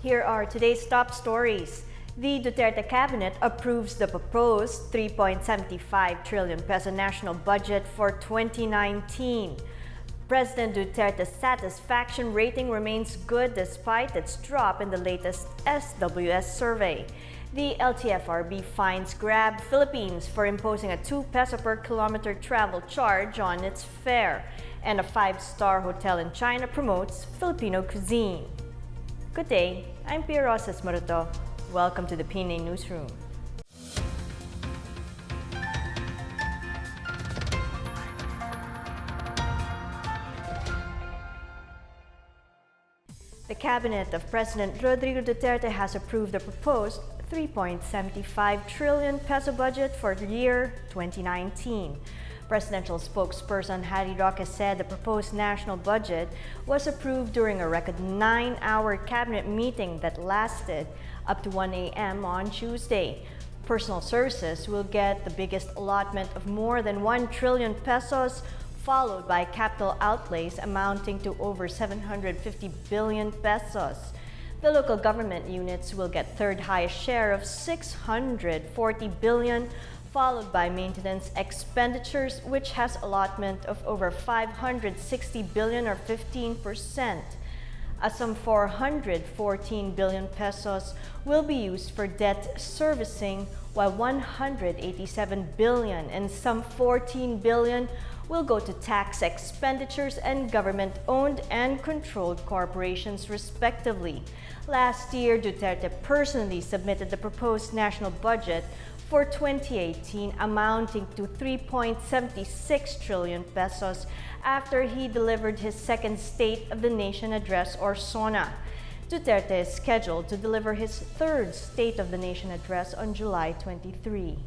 Here are today's top stories. The Duterte cabinet approves the proposed 3.75 trillion peso national budget for 2019. President Duterte's satisfaction rating remains good despite its drop in the latest SWS survey. The LTFRB fines Grab Philippines for imposing a 2 peso per kilometer travel charge on its fare. And a 5-star hotel in China promotes Filipino cuisine. Good day, I'm Pia Rosas Maruto. Welcome to the PNA Newsroom. The cabinet of President Rodrigo Duterte has approved the proposed 3.75 trillion peso budget for the year 2019. Presidential spokesperson Harry Roque said the proposed national budget was approved during a record 9-hour cabinet meeting that lasted up to 1 a.m. on Tuesday. Personal services will get the biggest allotment of more than 1 trillion pesos, followed by capital outlays amounting to over 750 billion pesos. The local government units will get third highest share of 640 billion, followed by maintenance expenditures, which has allotment of over 560 billion or 15%. Some 414 billion pesos will be used for debt servicing, while 187 billion and some 14 billion will go to tax expenditures and government-owned and controlled corporations, respectively. Last year, Duterte personally submitted the proposed national budget for 2018 amounting to 3.76 trillion pesos after he delivered his second State of the Nation address or SONA. Duterte is scheduled to deliver his third State of the Nation address on July 23.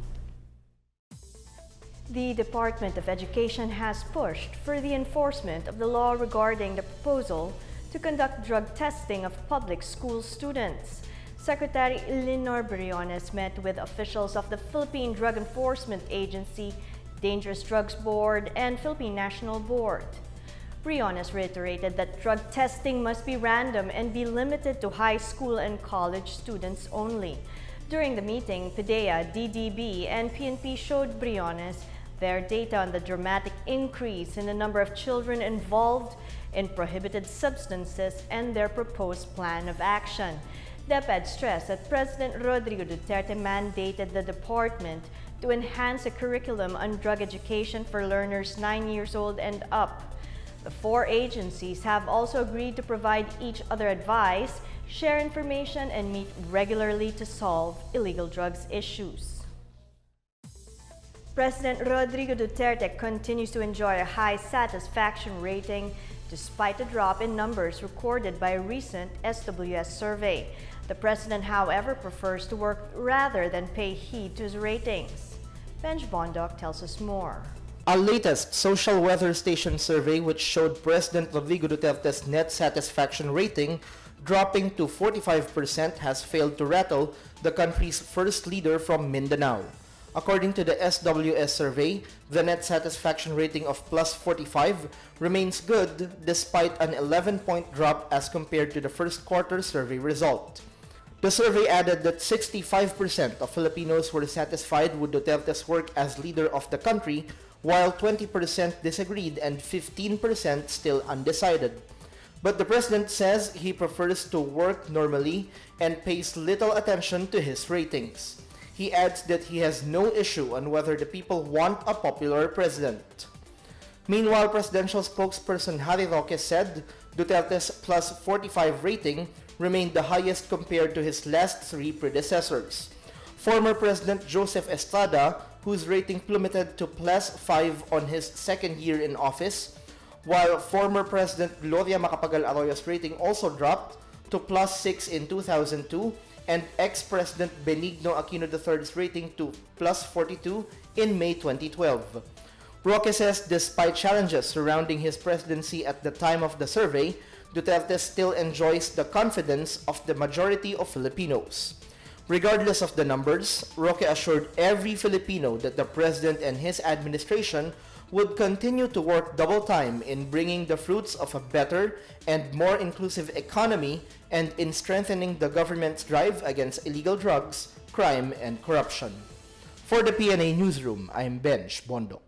The Department of Education has pushed for the enforcement of the law regarding the proposal to conduct drug testing of public school students. Secretary Leonor Briones met with officials of the Philippine Drug Enforcement Agency, Dangerous Drugs Board, and Philippine National Board. Briones reiterated that drug testing must be random and be limited to high school and college students only. During the meeting, PDEA, DDB, and PNP showed Briones their data on the dramatic increase in the number of children involved in prohibited substances and their proposed plan of action. DepEd stressed that President Rodrigo Duterte mandated the department to enhance a curriculum on drug education for learners 9 years old and up. The 4 agencies have also agreed to provide each other advice, share information, and meet regularly to solve illegal drugs issues. President Rodrigo Duterte continues to enjoy a high satisfaction rating despite a drop in numbers recorded by a recent SWS survey. The president, however, prefers to work rather than pay heed to his ratings. Benj Bondoc tells us more. Our latest social weather station survey, which showed President Rodrigo Duterte's net satisfaction rating dropping to 45%, has failed to rattle the country's first leader from Mindanao. According to the SWS survey, the net satisfaction rating of plus 45 remains good despite an 11-point drop as compared to the first quarter survey result. The survey added that 65% of Filipinos were satisfied with Duterte's work as leader of the country, while 20% disagreed and 15% still undecided. But the president says he prefers to work normally and pays little attention to his ratings. He adds that he has no issue on whether the people want a popular president. Meanwhile, presidential spokesperson Harry Roque said Duterte's plus 45 rating remained the highest compared to his last 3 predecessors. Former President Joseph Estrada, whose rating plummeted to plus 5 on his second year in office, while former President Gloria Macapagal Arroyo's rating also dropped to plus 6 in 2002, and ex-President Benigno Aquino III's rating to plus 42 in May 2012. Roque says despite challenges surrounding his presidency at the time of the survey, Duterte still enjoys the confidence of the majority of Filipinos. Regardless of the numbers, Roque assured every Filipino that the president and his administration would continue to work double time in bringing the fruits of a better and more inclusive economy and in strengthening the government's drive against illegal drugs, crime, and corruption. For the PNA Newsroom, I'm Benj Bondok.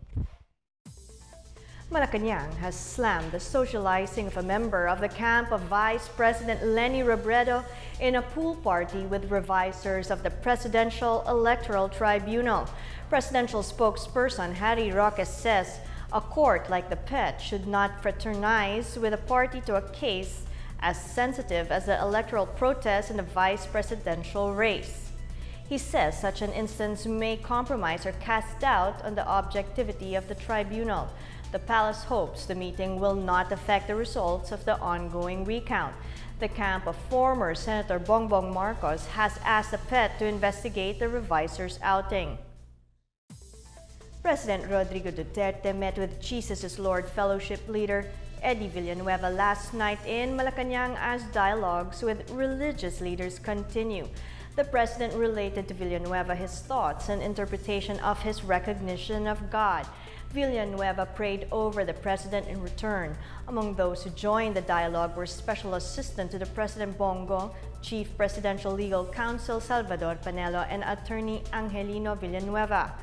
Malacanang has slammed the socializing of a member of the camp of Vice President Leni Robredo in a pool party with revisers of the Presidential Electoral Tribunal. Presidential spokesperson Harry Roque says a court like the PET should not fraternize with a party to a case as sensitive as the electoral protest in the vice presidential race. He says such an instance may compromise or cast doubt on the objectivity of the tribunal. The palace hopes the meeting will not affect the results of the ongoing recount. The camp of former Senator Bongbong Marcos has asked the PET to investigate the revisers' outing. President Rodrigo Duterte met with Jesus is Lord Fellowship leader Eddie Villanueva last night in Malacanang as dialogues with religious leaders continue. The president related to Villanueva his thoughts and interpretation of his recognition of God. Villanueva prayed over the president in return. Among those who joined the dialogue were Special Assistant to the President Bongo, Chief Presidential Legal Counsel Salvador Panelo, and Attorney Angelino Villanueva.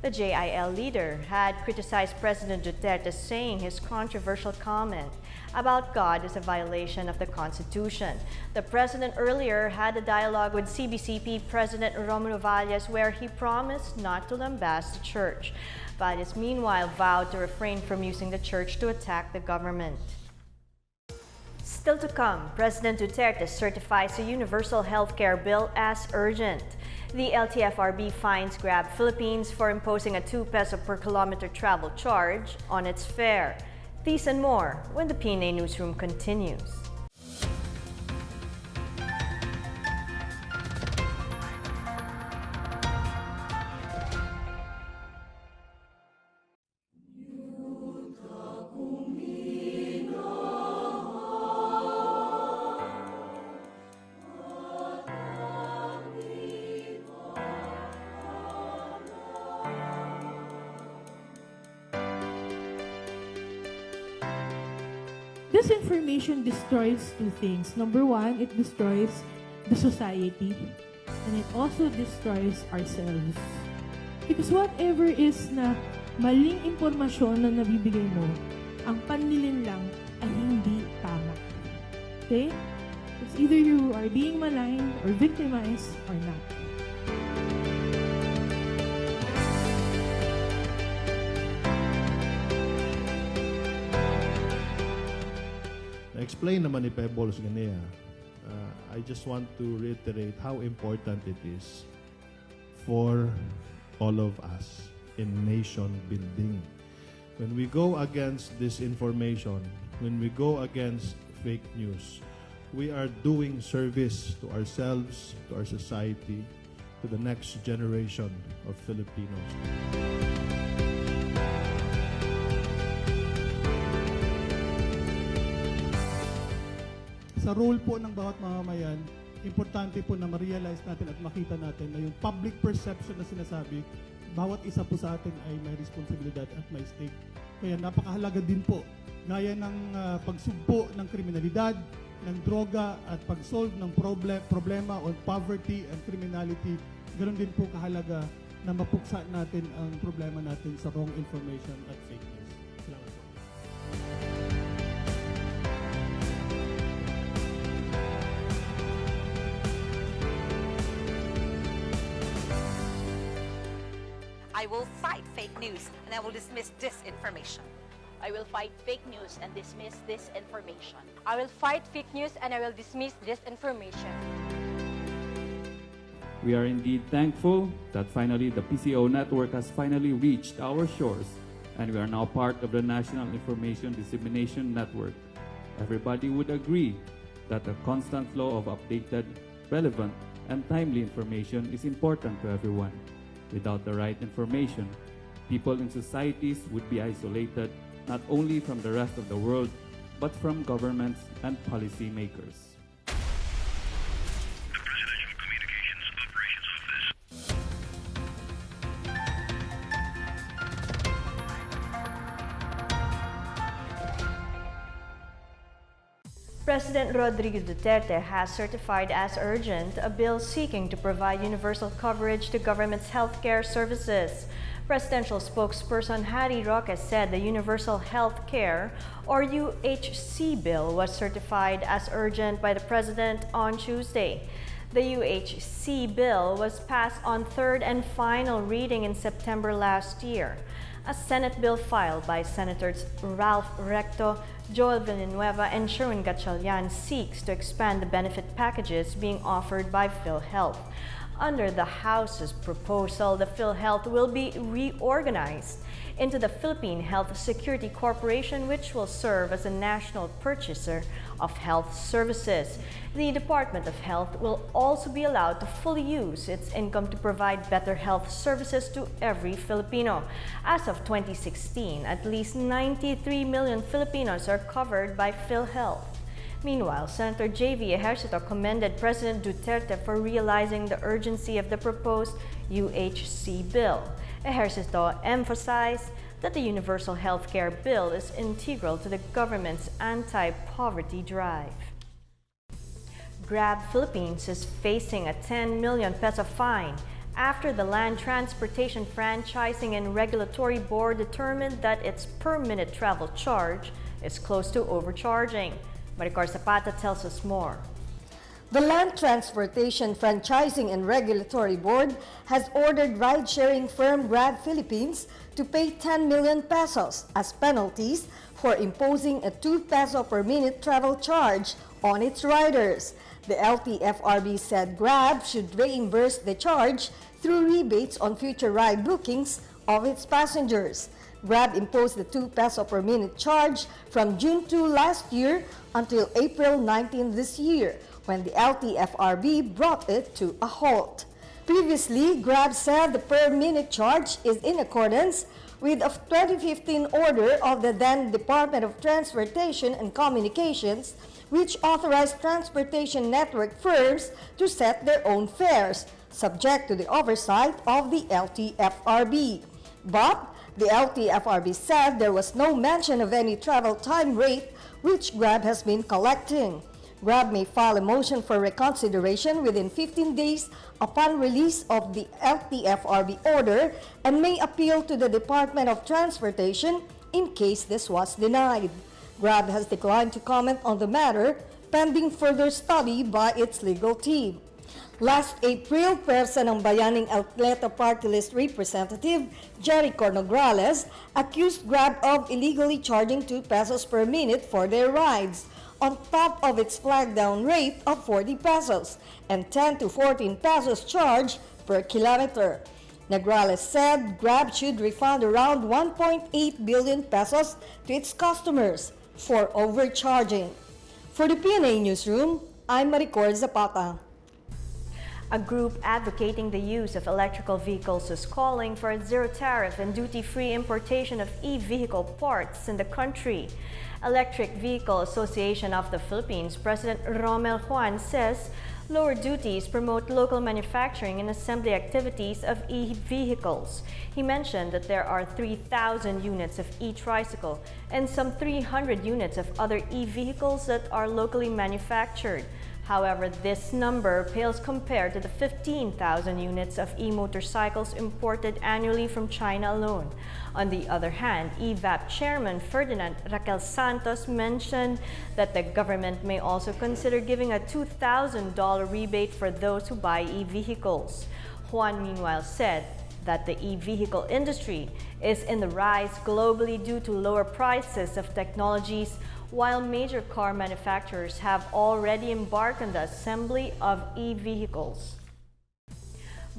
The JIL leader had criticized President Duterte, saying his controversial comment about God is a violation of the Constitution. The president earlier had a dialogue with CBCP President Romulo Valles where he promised not to lambast the church. Valles meanwhile vowed to refrain from using the church to attack the government. Still to come, President Duterte certifies a universal healthcare bill as urgent. The LTFRB fines Grab Philippines for imposing a 2 peso per kilometer travel charge on its fare. These and more when the PNA Newsroom continues. Disinformation destroys two things. Number one, it destroys the society, and it also destroys ourselves. Because whatever is na maling impormasyon na nabibigay mo, ang panlilin lang ay hindi tama. Okay? It's either you are being maligned or victimized or not. Explain naman ni Pebbles ganyan. I just want to reiterate how important it is for all of us in nation building. When we go against disinformation, when we go against fake news, we are doing service to ourselves, to our society, to the next generation of Filipinos. Sa role po ng bawat mamamayan, importante po na ma-realize natin at makita natin na yung public perception na sinasabi, bawat isa po sa atin ay may responsibilidad at may stake. Kaya napakahalaga din po, gaya ng pagsugpo ng kriminalidad, ng droga at pag-solve ng problema o poverty and criminality, ganoon din po kahalaga na mapuksa natin ang problema natin sa wrong information at fake news. Salamat po. I will fight fake news and I will dismiss disinformation. I will fight fake news and dismiss disinformation. I will fight fake news and I will dismiss disinformation. We are indeed thankful that finally the PCO network has finally reached our shores and we are now part of the National Information Dissemination Network. Everybody would agree that a constant flow of updated, relevant, and timely information is important to everyone. Without the right information, people in societies would be isolated not only from the rest of the world, but from governments and policy makers. The Presidential Communications Operations Office. President Rodrigo Duterte has certified as urgent a bill seeking to provide universal coverage to government's healthcare services. Presidential spokesperson Harry Roque said the Universal Health Care, or UHC bill, was certified as urgent by the President on Tuesday. The UHC bill was passed on third and final reading in September last year. A Senate bill filed by Senators Ralph Recto, Joel Villanueva, and Sherwin Gatchalian seeks to expand the benefit packages being offered by PhilHealth. Under the House's proposal, the PhilHealth will be reorganized into the Philippine Health Security Corporation, which will serve as a national purchaser of health services. The Department of Health will also be allowed to fully use its income to provide better health services to every Filipino. As of 2016, at least 93 million Filipinos are covered by PhilHealth. Meanwhile, Senator J.V. Ejercito commended President Duterte for realizing the urgency of the proposed UHC bill. Ejercito emphasized that the Universal Health Care bill is integral to the government's anti-poverty drive. Grab Philippines is facing a 10 million peso fine after the Land Transportation Franchising and Regulatory Board determined that its per-minute travel charge is close to overcharging. Maricar Zapata tells us more. The Land Transportation Franchising and Regulatory Board has ordered ride-sharing firm Grab Philippines to pay 10 million pesos as penalties for imposing a 2 peso per minute travel charge on its riders. The LTFRB said Grab should reimburse the charge through rebates on future ride bookings of its passengers. Grab imposed the 2 peso per minute charge from June 2 last year until April 19 this year, when the LTFRB brought it to a halt. Previously, Grab said the per-minute charge is in accordance with a 2015 order of the then Department of Transportation and Communications, which authorized transportation network firms to set their own fares, subject to the oversight of the LTFRB. But the LTFRB said there was no mention of any travel time rate which Grab has been collecting. Grab may file a motion for reconsideration within 15 days upon release of the LTFRB order and may appeal to the Department of Transportation in case this was denied. Grab has declined to comment on the matter, pending further study by its legal team. Last April, Pwersa ng Bayaning Atleta Party List Representative Jerry Cornograles accused Grab of illegally charging 2 pesos per minute for their rides, on top of its flag-down rate of 40 pesos and 10 to 14 pesos charge per kilometer. Nograles said Grab should refund around 1.8 billion pesos to its customers for overcharging. For the PNA Newsroom, I'm Maricar Zapata. A group advocating the use of electrical vehicles is calling for a zero tariff and duty-free importation of e-vehicle parts in the country. Electric Vehicle Association of the Philippines President Romel Juan says lower duties promote local manufacturing and assembly activities of e-vehicles. He mentioned that there are 3,000 units of e-tricycle and some 300 units of other e-vehicles that are locally manufactured. However, this number pales compared to the 15,000 units of e-motorcycles imported annually from China alone. On the other hand, EVAP Chairman Ferdinand Raquel Santos mentioned that the government may also consider giving a $2,000 rebate for those who buy e-vehicles. Juan meanwhile said that the e-vehicle industry is in the rise globally due to lower prices of technologies, while major car manufacturers have already embarked on the assembly of e-vehicles.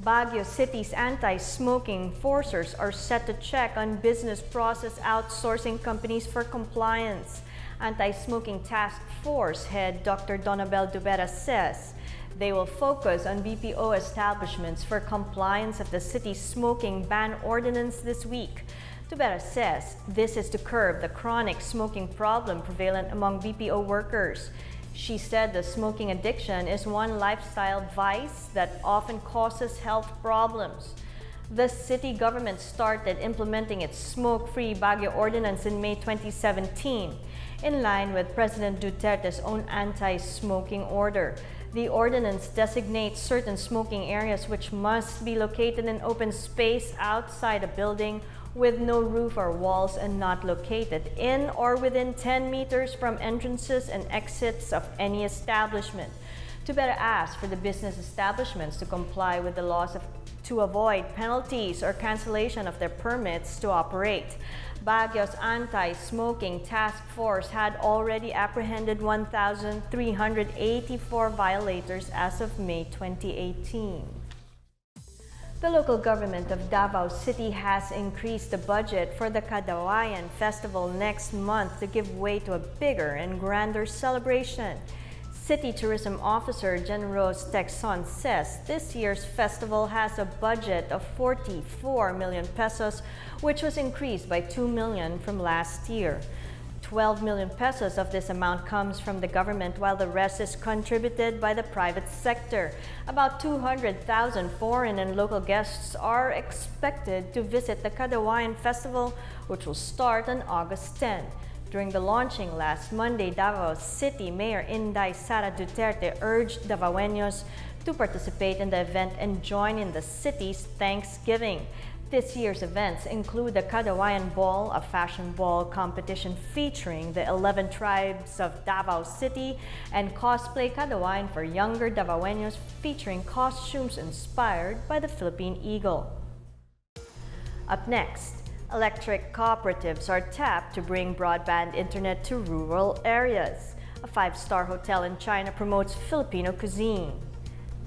Baguio City's anti-smoking enforcers are set to check on business process outsourcing companies for compliance. Anti-smoking task force head Dr. Donabel Dubera says they will focus on BPO establishments for compliance of the city's smoking ban ordinance this week. Dubera says this is to curb the chronic smoking problem prevalent among BPO workers. She said the smoking addiction is one lifestyle vice that often causes health problems. The city government started implementing its smoke-free Baguio ordinance in May 2017. in line with President Duterte's own anti-smoking order. The ordinance designates certain smoking areas which must be located in open space outside a building with no roof or walls and not located in or within 10 meters from entrances and exits of any establishment. To better ask for the business establishments to comply with the laws to avoid penalties or cancellation of their permits to operate. Baguio's anti-smoking task force had already apprehended 1,384 violators as of May 2018. The local government of Davao City has increased the budget for the Kadawayan Festival next month to give way to a bigger and grander celebration. City Tourism Officer Generos Texon says this year's festival has a budget of 44 million pesos, which was increased by 2 million from last year. 12 million pesos of this amount comes from the government, while the rest is contributed by the private sector. About 200,000 foreign and local guests are expected to visit the Kadawayan Festival, which will start on August 10. During the launching last Monday, Davao City Mayor Inday Sara Duterte urged Davaoenos to participate in the event and join in the city's Thanksgiving. This year's events include the Kadawayan Ball, a fashion ball competition featuring the 11 tribes of Davao City, and Cosplay Kadawayan for younger Davaoenos featuring costumes inspired by the Philippine eagle. Up next, electric cooperatives are tapped to bring broadband internet to rural areas. A 5-star hotel in China promotes Filipino cuisine.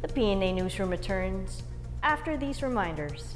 The PNA Newsroom returns after these reminders.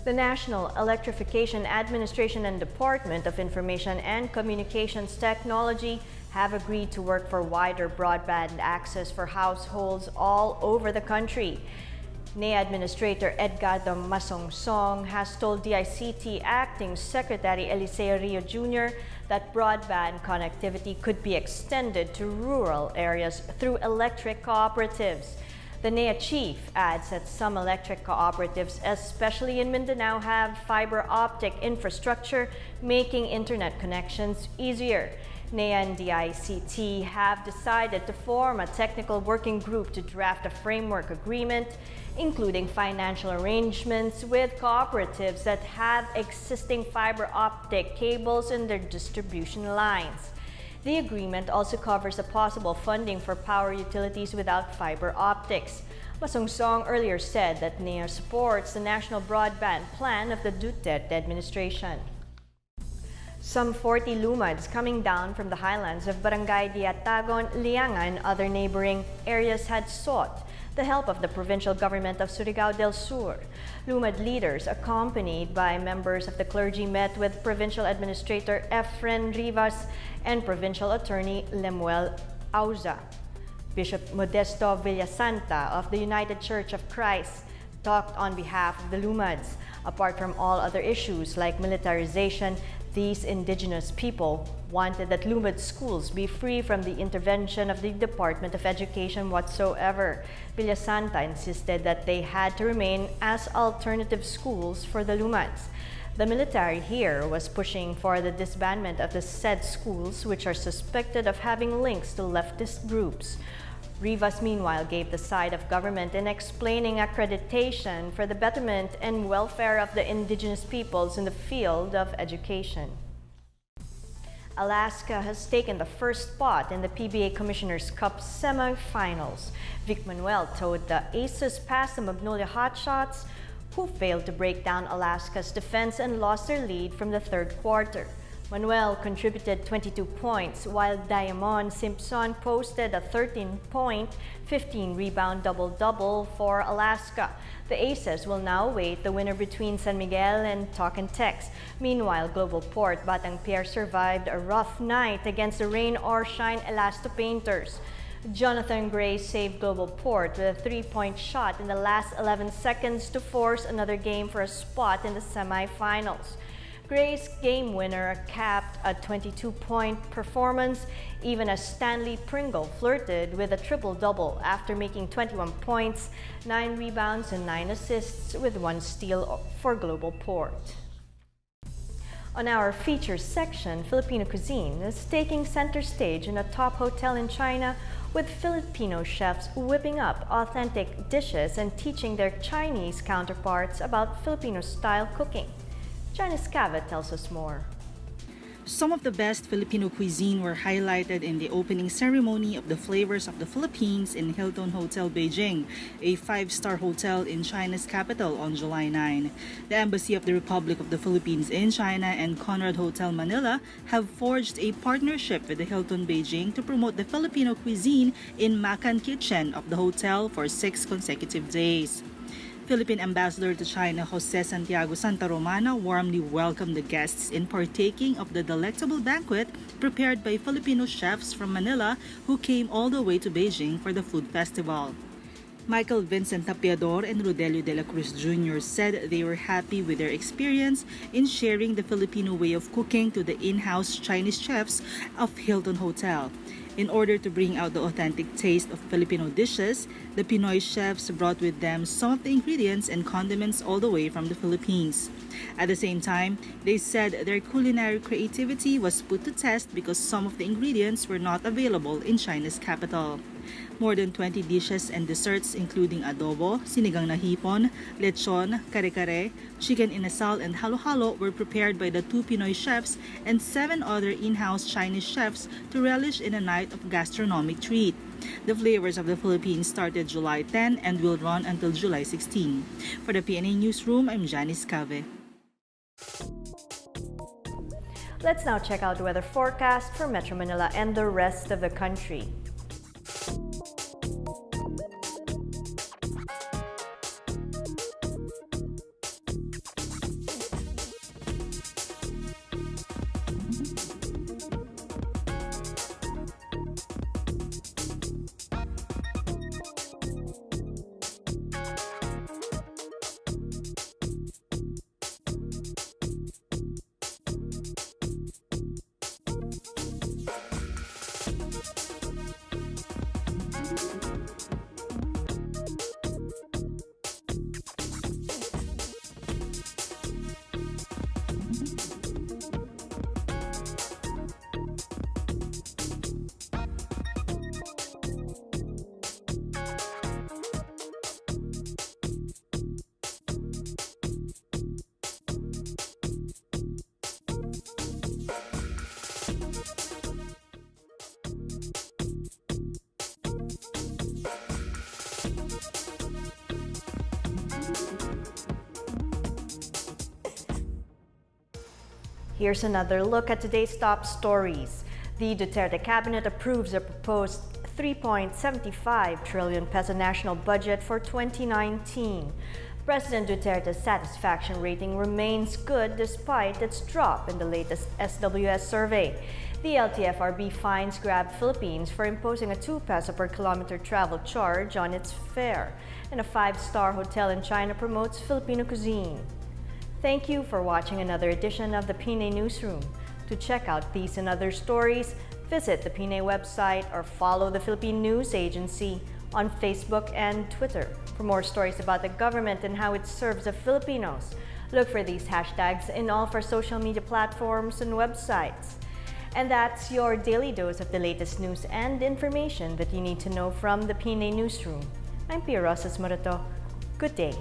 The National Electrification Administration and Department of Information and Communications Technology have agreed to work for wider broadband access for households all over the country. NEA Administrator Edgardo Masongsong has told DICT Acting Secretary Eliseo Rio Jr. that broadband connectivity could be extended to rural areas through electric cooperatives. The NEA chief adds that some electric cooperatives, especially in Mindanao, have fiber optic infrastructure, making internet connections easier. NEA and DICT have decided to form a technical working group to draft a framework agreement, including financial arrangements with cooperatives that have existing fiber optic cables in their distribution lines. The agreement also covers the possible funding for power utilities without fiber optics. Masongsong earlier said that NEA supports the national broadband plan of the Duterte administration. Some 40 lumads coming down from the highlands of Barangay Diatagon, Lianga, and other neighboring areas had sought the help of the provincial government of Surigao del Sur. Lumad leaders, accompanied by members of the clergy, met with Provincial Administrator Efren Rivas and Provincial Attorney Lemuel Auza. Bishop Modesto Villasanta of the United Church of Christ talked on behalf of the Lumads. Apart from all other issues like militarization, These indigenous people wanted that Lumad schools be free from the intervention of the Department of Education whatsoever. Villasanta insisted that they had to remain as alternative schools for the Lumads. The military here was pushing for the disbandment of the said schools, which are suspected of having links to leftist groups. Rivas, meanwhile, gave the side of government in explaining accreditation for the betterment and welfare of the indigenous peoples in the field of education. Alaska has taken the first spot in the PBA Commissioner's Cup semifinals. Vic Manuel towed the Aces past the Magnolia Hotshots, who failed to break down Alaska's defense and lost their lead from the third quarter. Manuel contributed 22 points, while Diamond Simpson posted a 13-point, 15-rebound double-double for Alaska. The Aces will now await the winner between San Miguel and Tocantex. Meanwhile, Global Port Batang Pier survived a rough night against the rain or shine Elasto-Painters. Jonathan Gray saved Global Port with a 3-point shot in the last 11 seconds to force another game for a spot in the semifinals. Gray's game winner capped a 22-point performance, even as Stanley Pringle flirted with a triple-double after making 21 points, 9 rebounds, and 9 assists with 1 steal for Global Port. On our features section, Filipino cuisine is taking center stage in a top hotel in China, with Filipino chefs whipping up authentic dishes and teaching their Chinese counterparts about Filipino-style cooking. Janice Cava tells us more. Some of the best Filipino cuisine were highlighted in the opening ceremony of the Flavors of the Philippines in Hilton Hotel Beijing, a 5-star hotel in China's capital, on July 9. The Embassy of the Republic of the Philippines in China and Conrad Hotel Manila have forged a partnership with the Hilton Beijing to promote the Filipino cuisine in Makan Kitchen of the hotel for 6 consecutive days. Philippine Ambassador to China Jose Santiago Santa Romana warmly welcomed the guests in partaking of the delectable banquet prepared by Filipino chefs from Manila who came all the way to Beijing for the food festival. Michael Vincent Tapiador and Rodelio de la Cruz Jr. said they were happy with their experience in sharing the Filipino way of cooking to the in-house Chinese chefs of Hilton Hotel. In order to bring out the authentic taste of Filipino dishes, the Pinoy chefs brought with them some of the ingredients and condiments all the way from the Philippines. At the same time, they said their culinary creativity was put to test because some of the ingredients were not available in China's capital. More than 20 dishes and desserts including adobo, sinigang na hipon, lechon, kare-kare, chicken inasal, and halo-halo were prepared by the 2 Pinoy chefs and 7 other in-house Chinese chefs to relish in a night of gastronomic treat. The Flavors of the Philippines started July 10 and will run until July 16. For the PNA Newsroom, I'm Janice Cave. Let's now check out the weather forecast for Metro Manila and the rest of the country. Here's another look at today's top stories. The Duterte cabinet approves a proposed 3.75 trillion peso national budget for 2019. President Duterte's satisfaction rating remains good despite its drop in the latest SWS survey. The LTFRB fines Grab Philippines for imposing a 2 peso per kilometer travel charge on its fare. And a 5-star hotel in China promotes Filipino cuisine. Thank you for watching another edition of the PNA Newsroom. To check out these and other stories, visit the PNA website or follow the Philippine News Agency on Facebook and Twitter. For more stories about the government and how it serves the Filipinos, look for these hashtags in all of our social media platforms and websites. And that's your daily dose of the latest news and information that you need to know from the PNA Newsroom. I'm Pia Rosas Morato. Good day.